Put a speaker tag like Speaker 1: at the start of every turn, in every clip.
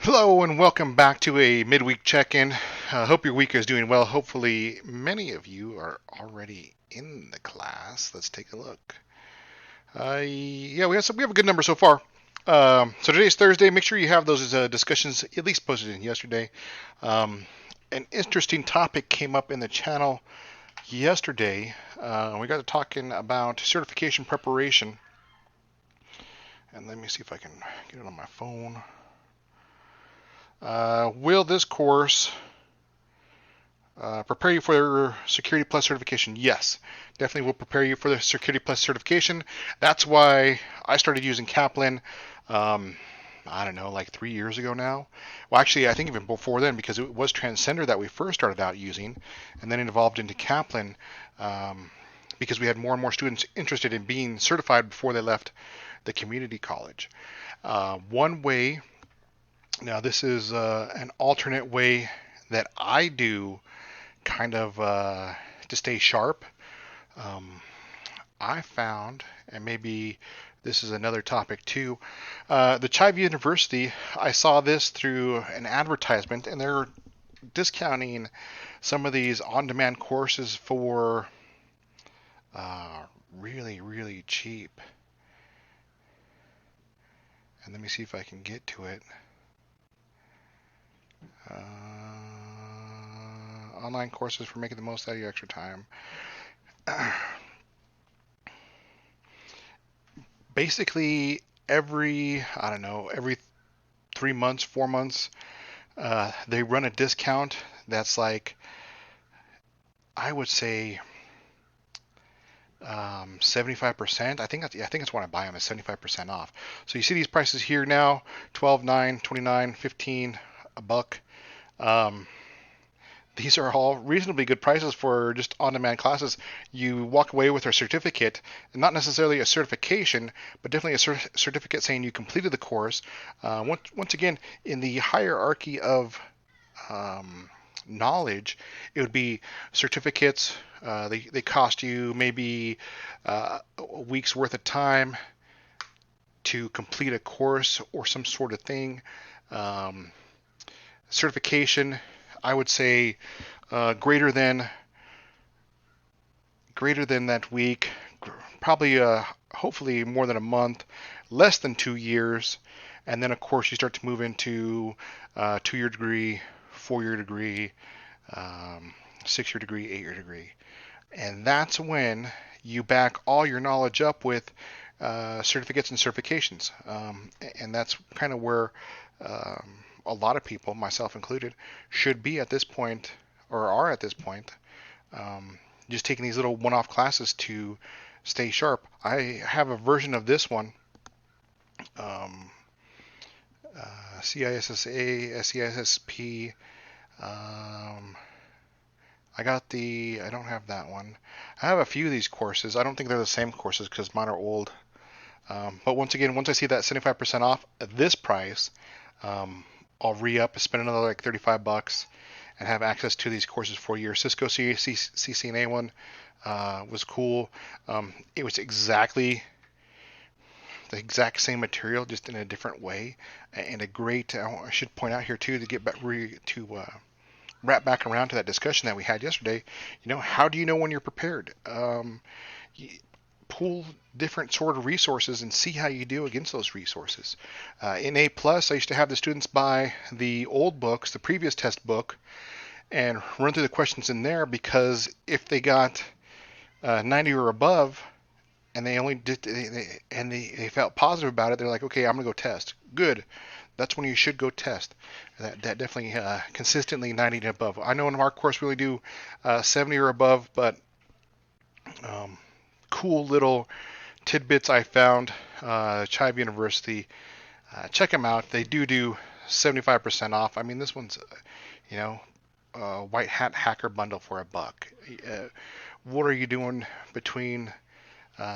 Speaker 1: Hello and welcome back to a midweek check-in. Hope your week is doing well. Hopefully, many of you are already in the class. Let's take a look. Yeah, we have a good number so far. So today's Thursday. Make sure you have those discussions at least posted in yesterday. Um, an interesting topic came up in the channel yesterday. We got to talking about certification preparation, and let me see if I can get it on my phone. Will this course prepare you for Security Plus certification? Yes, definitely will prepare you for the Security Plus certification. That's why I started using Kaplan. Um, I don't know, like 3 years ago now. Well, actually, I think even before then, because it was Transcender that we first started out using, and then it evolved into Kaplan, because we had more and more students interested in being certified before they left the community college. One way, now this is an alternate way that I do kind of to stay sharp. Um, I found, and maybe this is another topic too, the Chive University. I saw this through an advertisement, and they're discounting some of these on-demand courses for uh, really, really cheap. And let me see if I can get to it. Online courses for making the most out of your extra time. Basically, I don't know, every 3 months, 4 months, they run a discount that's like, I would say, 75%. I think it's when I buy them is 75% off. So you see these prices here now: 12, 9, 29, 15, a buck. Um, these are all reasonably good prices for just on-demand classes. You walk away with a certificate, not necessarily a certification, but definitely a certificate saying you completed the course. Once again, in the hierarchy of um, knowledge, it would be certificates. They cost you maybe a week's worth of time to complete a course or some sort of thing. Um, Certification, I would say greater than that week, probably hopefully more than a month, less than 2 years, and then of course you start to move into 2 year degree, 4 year degree, um, 6 year degree, 8 year degree. And that's when you back all your knowledge up with certificates and certifications. And that's kind of where a lot of people, myself included, should be at this point or are at this point. Um, just taking these little one off classes to stay sharp. I have a version of this one. Um, CISSA, SCISSP. Um, I don't have that one. I have a few of these courses. I don't think they're the same courses because mine are old. But once again, once I see that 75% off at this price, um, I'll re-up, spend another like 35 bucks, and have access to these courses for a year. Cisco CCNA one was cool. It was exactly the exact same material, just in a different way, and a great. I should point out here too to get back wrap back around to that discussion that we had yesterday. How do you know when you're prepared? Pull different sort of resources and see how you do against those resources. In A plus, I used to have the students buy the old books, the previous test book, and run through the questions in there, because if they got 90 or above and they only did they felt positive about it, they're like, okay, I'm gonna go test. Good. That's when you should go test. That definitely consistently 90 and above. I know in our course we only do 70 or above, but um, cool little tidbits I found. Chive University, check them out. They do 75% off. I mean, this one's you know white hat hacker bundle for a buck. What are you doing between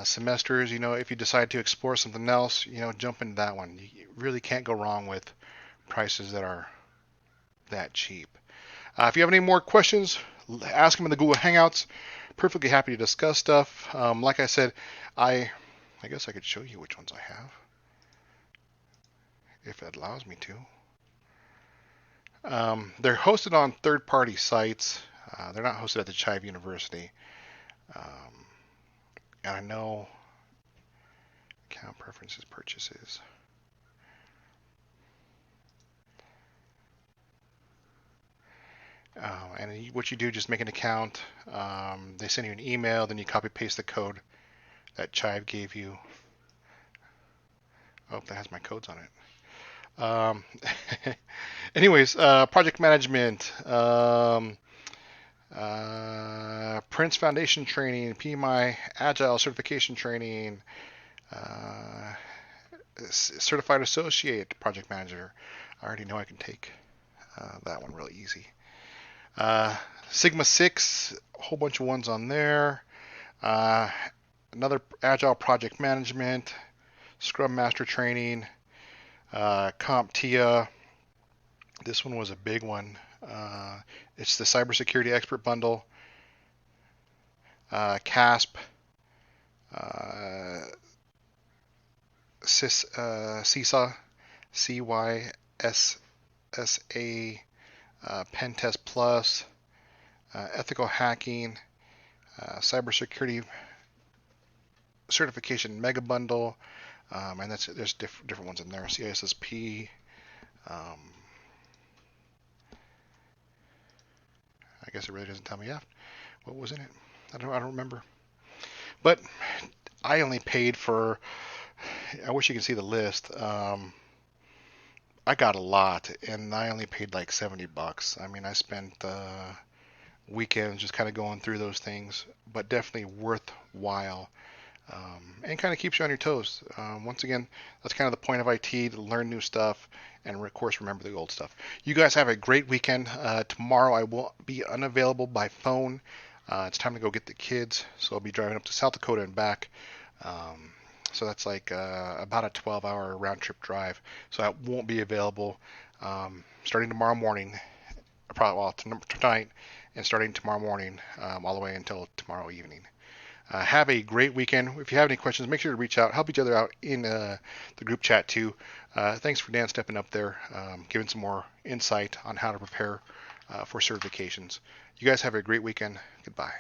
Speaker 1: semesters? If you decide to explore something else, jump into that one. You really can't go wrong with prices that are that cheap. If you have any more questions, ask them in the Google Hangouts. Perfectly happy to discuss stuff. Like I said, I guess I could show you which ones I have if it allows me to. They're hosted on third-party sites. They're not hosted at the Chive University. Um, and I know account preferences, purchases. And what you do, just make an account. They send you an email, then you copy paste the code that Chive gave you. Oh, that has my codes on it. Anyways, project management, Prince Foundation training, PMI Agile certification training, uh, certified associate project manager. I already know I can take that one real easy. Sigma 6, a whole bunch of ones on there. Another Agile project management, Scrum Master training, CompTIA. This one was a big one. It's the Cybersecurity Expert Bundle, CASP, CISA, CYSSA, Pentest Plus, Ethical Hacking, Cybersecurity Certification Mega Bundle, and there's different ones in there. CISSP. I guess it really doesn't tell me yet what was in it. I don't remember. But I only paid for. I wish you could see the list. I got a lot, and I only paid like $70. I mean, I spent weekends just kind of going through those things, but definitely worthwhile. And kind of keeps you on your toes. Once again, that's kind of the point of IT, to learn new stuff and, of course, remember the old stuff. You guys have a great weekend. Tomorrow I will be unavailable by phone. It's time to go get the kids, so I'll be driving up to South Dakota and back. So that's like about a 12-hour round trip drive. So I won't be available starting tomorrow morning, tonight, and starting tomorrow morning all the way until tomorrow evening. Have a great weekend. If you have any questions, make sure to reach out. Help each other out in the group chat too. Thanks for Dan stepping up there, giving some more insight on how to prepare for certifications. You guys have a great weekend. Goodbye.